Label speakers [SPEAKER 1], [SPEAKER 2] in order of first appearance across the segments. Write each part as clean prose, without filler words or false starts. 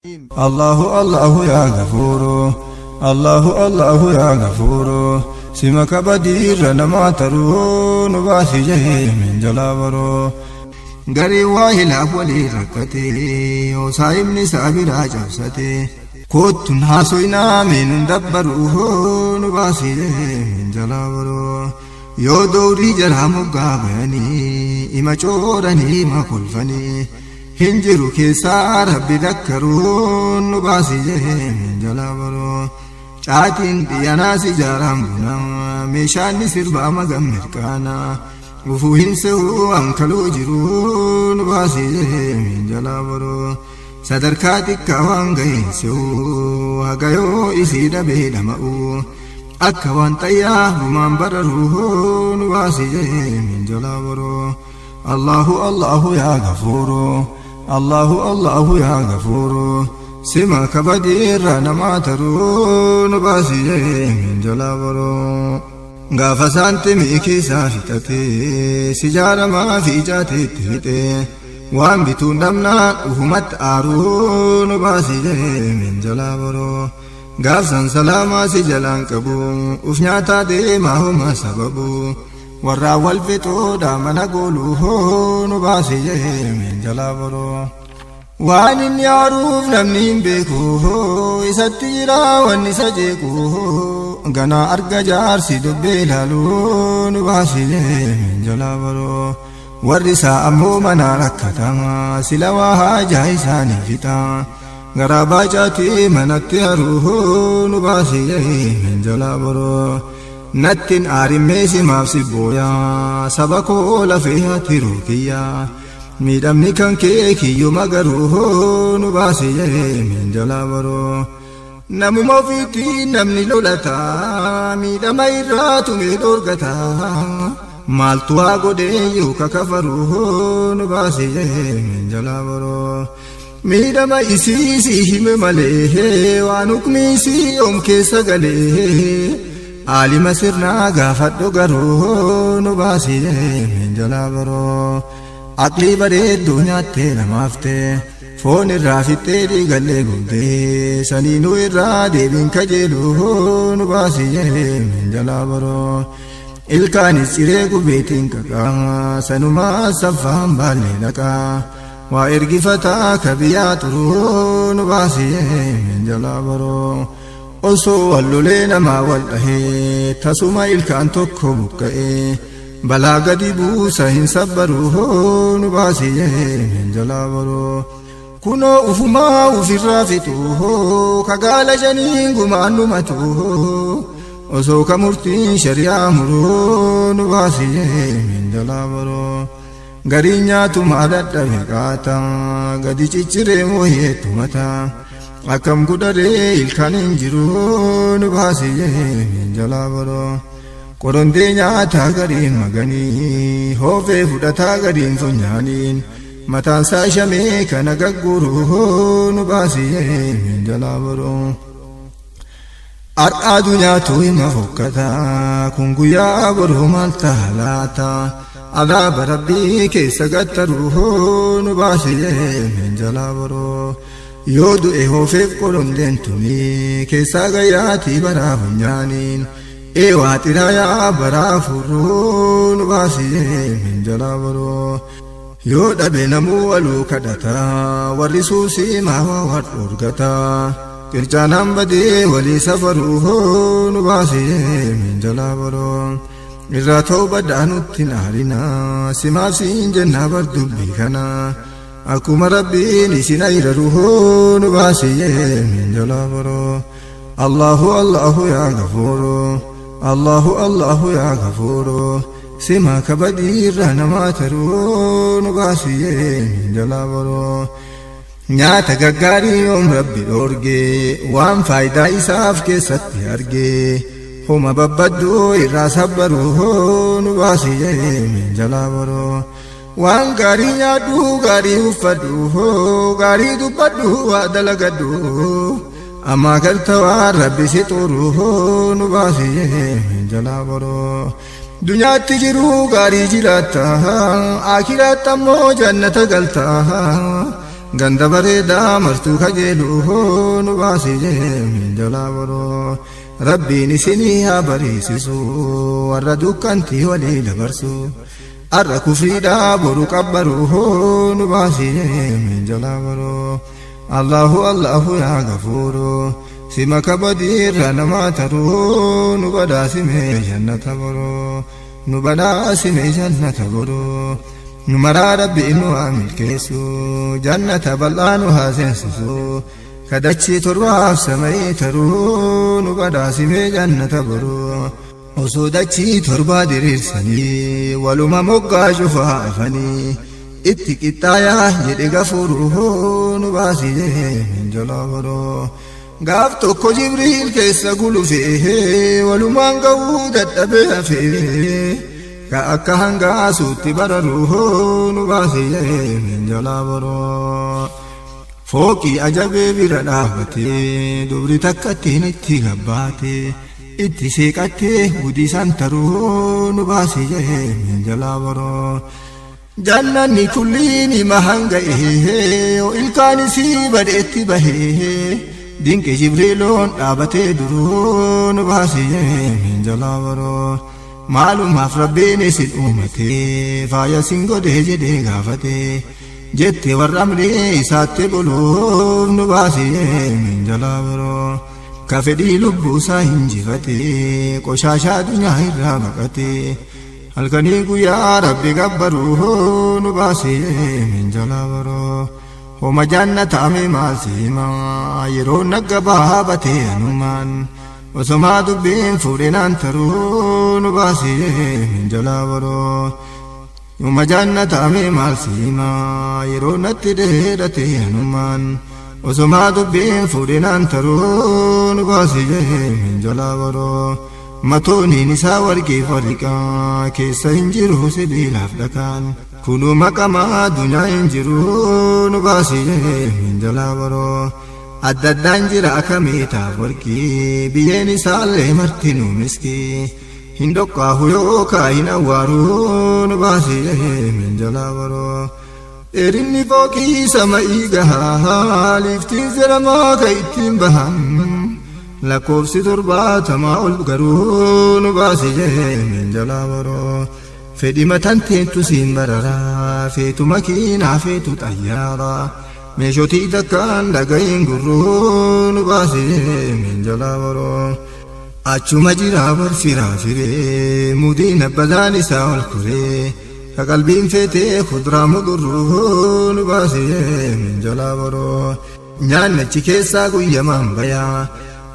[SPEAKER 1] الله الله يا غفور الله الله يا غفور سمك بدير نما ترون باسجه من جلابرو غري واهل أولي ركتي وصايب نسابي راجبستي كوت ناسوينا من دبروه نباسجه من جلابرو يو دوري جرام قابني إما چورني ما كلفني هنجرو كيسا ربي ذكرون نباسجه من جلابرو چاتين ديانا سجارام بنا ميشاني سربا مغمر كانا وفوهن سهو انكلو جرون نباسجه من جلابرو صدركاتك كوان غين سهو هغيو اسيدا بيدمأو أكوان تياه بمان برروه نباسجه من جلابرو الله الله يا غفور الله الله يا غفور سمك بدير نما ترون باسجه من جلابرو غافسانت ميكي سافتتي سجارة ما في جاتي تهتي وان بتون نمنا وهمت آرون باسجه من جلابرو غافسان سلاما سجلان كبو افنياتا دي ما هما سببو warra wal fixoo daamana gooluu nubaasijee min jalaabaro waan inni yaaruuf namni hin beeku isatti jira wanni isa jeeku ganaa arga jaarsi dubbee ilaaluu nubaasijee min jalaabaro warri isaa ammoo mana rakkatama sila waa haajaa isaanii fixa garaa baacaatii manatti haruuhoo nubaasijee min jalaabaro نتن آرميسي مافسي بويا سبكو لفيها تروكيا ميدمني كان كيكي يومغروه نباسي من جلابرو نمو موفيتي نمني لولتا ميدم ايراتو ميدورغتا مالتوا قدي يوكا كفروه نباسي من جلابرو ميدم ايسيسي هم مليه وانوكميسي امكي سغليه عالم سرنا غافت غرو نباسي من جلابرو عقلي بري الدنيا تينا مافته فون الرافته دي غلي غلي سنينو الرادي بين كجلو نباسي من جلابرو الكاني سيريكو بيتين كاكا سنما سفام بالي لكا وإرقفتا كبيات رو نباسي من جلابرو osoo wallolee namaa wal dhahee tasuma ilkaan tokko buqqa'ee balaa gadi buusa hin sabbaruu nu baasiyee min jalaabaroo kunoo ufumaa ufirraa fixuu kagaala janiin gumaan dhumatu osoo ka murtiin shari'aa muruu nu baasiyee min jalaabaroo gariin nyaatumaa dadhabe qaata gadi cicciree mooyeetu mataa akkam gudharee ilkaan hin jiru nu baasiyee min jalaabaro qorondee nyaataa gariin maganii hoofee fudhataa gariin fonyaaniin mataan isaa shamee kana gagguru nu baasiyee min jalaabaro ar'aadu nyaatu hima fokkataa kun guyyaa boruu maal ta'a laata adaaba rabbii keessa gattaru nu baasiyee min jalaabaro yoo du'e hoofeef qorondeen tuni keessaa gayyaatii baraa funyaaniin eewaa xiraayaa baraa furruu nu baasiyee min jalaabaroo yoo dhabe namuu waluu kadhataa warri suusii maawaa war dhorgataa qircaanaan badee walii safaruu nu baasiyee min jalaabaroo irraa ta'u baddaa nutti naarinaa simaaf siin jennaa bar dubbii kanaa أكما ربي نسينا يرروه نباسي من جلابرو الله الله يا غفور الله الله يا غفور سماك بدير نما ترو نباسي من جلابرو نياتا غغاري يوم ربي دورگي وان فايدا إساف کے ستي أرگي هما ببدو إرا سبروه نباسي من جلابرو waan gaarii nyaadhu gaarii uffadhu gaarii dubbadhu waa dalagadhu ammaa galta waan rabbi si xuru nu baasiyee min jalaabaroo dunyaatti jiru gaarii jiraata akiraatti ammoo jannata galta ganda bareedaa martuu kajeeluu nu baasee min jalaa boroo rabbiin isinii haa bariisisu warra dukkantii walii dabarsu arra kufriidhaa boru qabbaruu nu baasee min jalaa boroo Allahu Allahu yaa gafuuroo sima kabadiirra namaa taruu nu badhaasime jannata boroo nu badhaasime jannata boroo nu maraa rabbiin nu haa milkeessu jannata bal'aa nu haa seensisu kadachii torbaaf samii taruu nu badhaasime jannata boroo osoo dachii torbaa diriirsanii waluma moggaa cufaa afanii itti qixxaayaa jedhe gafuuruu nu baasee min jalaa boroo gaaf tokko Jibriil keessa gulufee walumaan ga'uu dadhabee hafee ka akka hangaasuutti bararuu nu baasee min jalaa boroo fooqii ajabee bira dhaabatee dubri takkattiin itti gabbaatee itti seeqattee gudisan taruu nu baasee min jalaa boroo jannanni kulliin mahanga'ee ilkaan isii badheetti bahee dinqi Jibriiloon dhaabatee duruu nu baasee min jalaa boroo maalumaaf rabbiin isin uumatee faaya sin godhee jedhee gaafatee jette warra amree isaatti buluuf nu baasee min jalaa boroo ka fedhii lubbuusaa hinjifatee qoshaashaa addunyaa irraa baqatee halkanii guyyaa rabbi gabbaruu nu baasee min jalaa boroo homa jannataame maal simaa yeroo nagga baabatee anumaan osomaa dubbiin fuudhinaan taruu nu baasee min jalaa boroo homa jannataame maal simaa yeroo natti dheeratee anumaan osomaa dubbiin fuudhinaan taruu nu baasee min jalaa boroo matooniin isaa warqii fariqaa keessa hin jiru sibiilaaf dhakaan kunuu maqamaa addunyaa hin jiru nu baasee min jalaa boroo adda addaan jira akameetaaf warqii biyyeen isaallee martinuu miskii hin dhoqqaahu yookaa hin awwaaruu nu baasee min jalaa boroo dheerinni fooqii sama'ii gahaa liftiin zeramaa ka ittiin bahan lakkoofsi 70 ol garuu nu baasee min jalaa boroo fedhi matan teentu siin bararaa feetu makiinaa feetu xayyaaraa meeshotii takkaan dhaga'iin gurruu nu baasee min jalaa boroo achuma jiraa barfiraa firee mudiin abbadaan isaa ol kuree ka qalbiin feetee kuduraa mudurruu nu baasee min jalaa boroo nyaannachi keessaa guyyamaan bayaa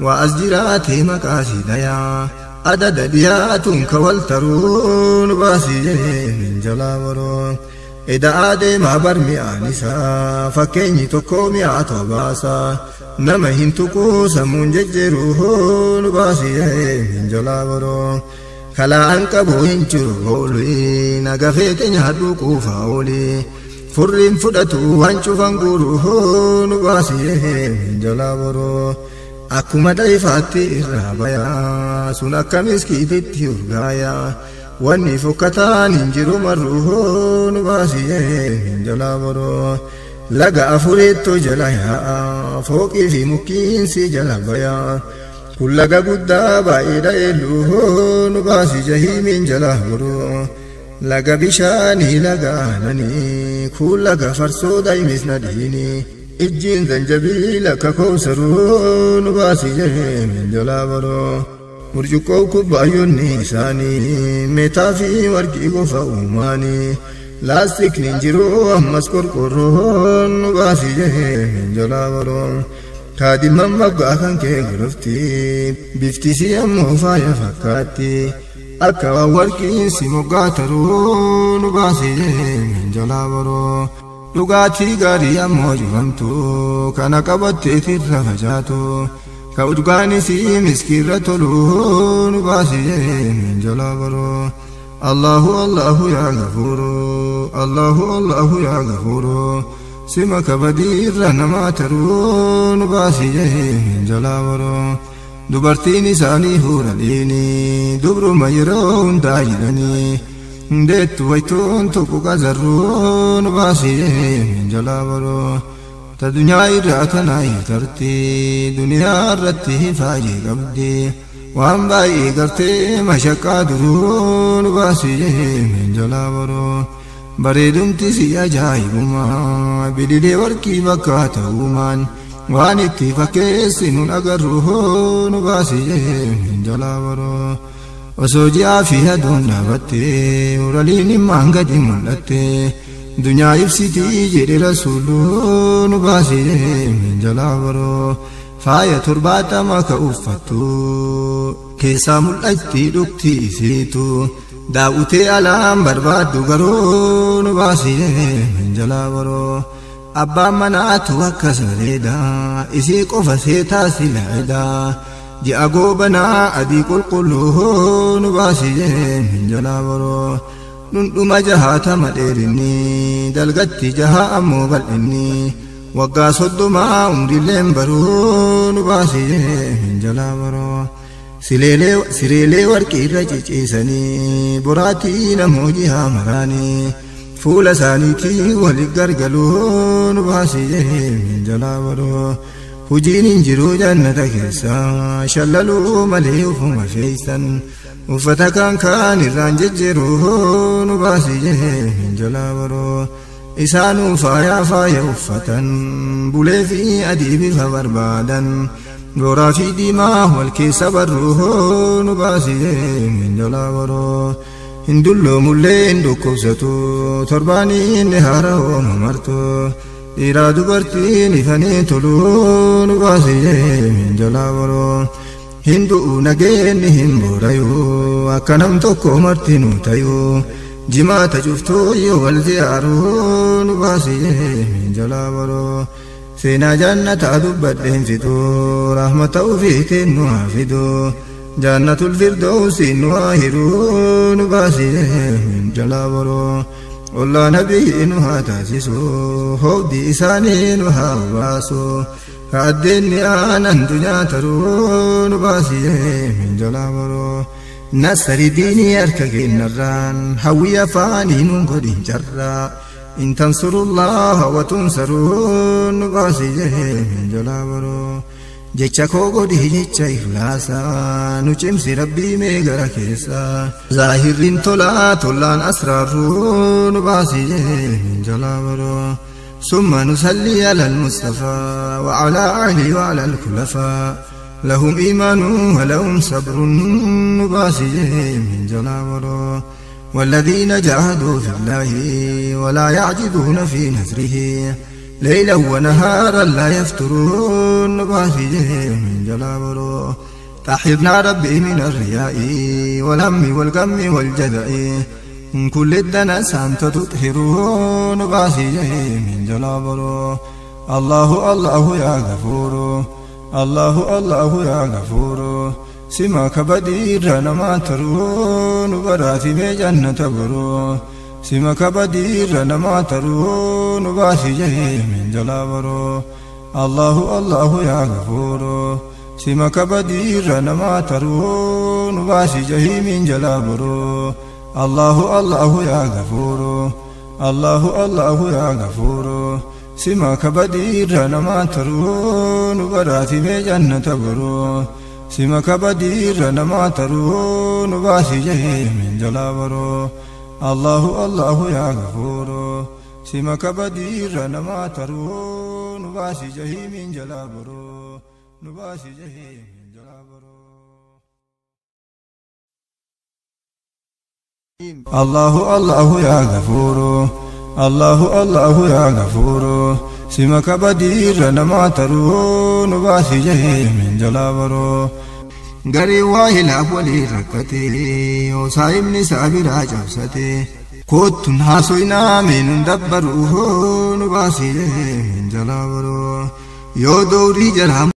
[SPEAKER 1] waa as jiraatee maqaasii dhayaa adada dhiyaatuun ka wal taruu nu baasee min jalaa boroo eda'aa deemaa bar mi'aan isaa fakkeenyi tokko mi'aa tobaasaa nama hin tuquu sammuun jejjeeruu nu baasee min jalaa boroo kalaan qabuu hin jiru oolii nagafeete nyaadhuu quufaa oolii furriin fudhatu waan cufan guuruu nu baasee min jalaa boroo akkuma dhaifaatti irraa bayaa sun akka miskiititti urgaayaa wanni fokkataan hin jiru marruu nu baasee min jalaa boroo laga afureetto jala yaa'a fooqii fi mukkiinsi jala bayaa kun laga guddaa baay'eedha eeluu nu baasii jahiimiin jala boroo laga bishaanii laga aananii kun laga farsoo daa'imis nadhiinii ijjiin zanjabiila akka koosaruu nu baasee min jalaa boroo burcuqqoo kubbaayyoonni isaanii meetaa fi warqii qofa uumaanii laastikni hin jiru ammas qorqorroon nu baasee min jalaa boroo kaadhimman moggaa kan kee golofti biftisii ammoo faaya fakkaatti akka waan warqiin si moggaa taruu nu baasee min jalaa boroo dhugaatii gaarii ammoo jufamtu kana qabatteetirra facaatu ka udgaanis miskiirra toluu nu baasee min jalaa boroo Allahu Allahu yaa gafuuroo Allahu Allahu yaa gafuuroo sima kabadiirra namaa taruu nu baasee min jalaa boroo dubartiin isaanii fuudhanii dubruma yeroo hundaa jedhanii ndeettu waytuun tokko qazarruu nu baasee min jalaa boroo تدنيا إراتنا يترتي دنيا رتي فاجي قبدي وان باي قرتي مشكا درون باسي من جلابرو بريدم تسي أجايبما بدلي وركي بكاتومان وان اتفاكيسن أقرهون باسي من جلابرو وسوجيا فيها دون نبتي ورلين مانقد ملتي دنيا يفسيتي جري رسولون باسي من جلابرو فايا ترباتا ما كأفتو كيسا ملأتي دكتي سيتو داوتي ألام بربادو قرون باسي من جلابرو أبا منات وكسريدا إسي قفا سيتا سلعدا جي أقوبنا أديك القلوهون باسي من جلابرو نندم جهات مديرني دلقتي جها أمو بلئني وقا صدما عمري اللين برون باسي من جلابرو سريلي وركي رجيسني براتي نموجها مراني فول سانيتي ولقرقلون باسي من جلابرو هجين انجرو جنة كيسا شللو مليوفهم فيسا وفتكان كان الرانججرون باسي من جلابرو إسانو فايا وفتن بولي في أديب فبربادا غورا في دماء والكيس بروهون باسي من جلابرو هندلو ملي هندو كوزتو ترباني نهارا وممرتو إرا دبرتي نفني تلون باسي من جلابرو هندو نجين همبوريو أكنم توكو مرتينو تيو جماعة جفتو يوالزيارون باسي من جلابرو سينا جنة دبت هنفتو رحمة وفيت نوافدو جنة الفردوس نواهرون باسي من جلابرو والله نبي إنها تاسسو هودي إسانين وهاواسو كأدني أنا الدنيا ترون باسي من جلابرو نصر ديني أركك النران هوية فاني ننقل جرا إن تنصروا الله وتنصرون باسي من جلابرو جيتشاكو قده جيتشا إخلاسا نجمس ربي ميغرا كيسا ظاهرين طلان أسرارون باسي من جلابرو ثم نصلي على المصطفى وعلى أهله وعلى الخلفاء لهم إيمان ولهم صبر باسي من جلابرو والذين جاهدوا في الله ولا يعجزون في نذره ليلا ونهارا لا يفترون باسي من جلابرو تحرنا ربي من الرياء والهم والغم والجزع من كل الدنس أنت تطهرون باسي من جلابرو الله الله يا غفور الله الله يا غفور سماك بدير نما ترون براتي بجنة برو سماك بدير نما ترون باسي من جلابرو الله الله يا غفور سماك بدير نما ترون باسي من جلابرو الله الله يا غفور الله الله يا غفور سماك بدير نما ترون براتي بجنة برو سماك بدير نما ترون باسي من جلابرو الله الله يا غفور سماك بدير نما ترون باسي من جلابرو نباسي من جلابرو الله الله يا غفور الله الله يا غفور سماك بدير نما ترون باسي من جلابرو غري واهل أولي ركتي وصايم نسابر عجبستي كوت ناسوينا من دبروه نباسي من جلابرو يو دوري جرام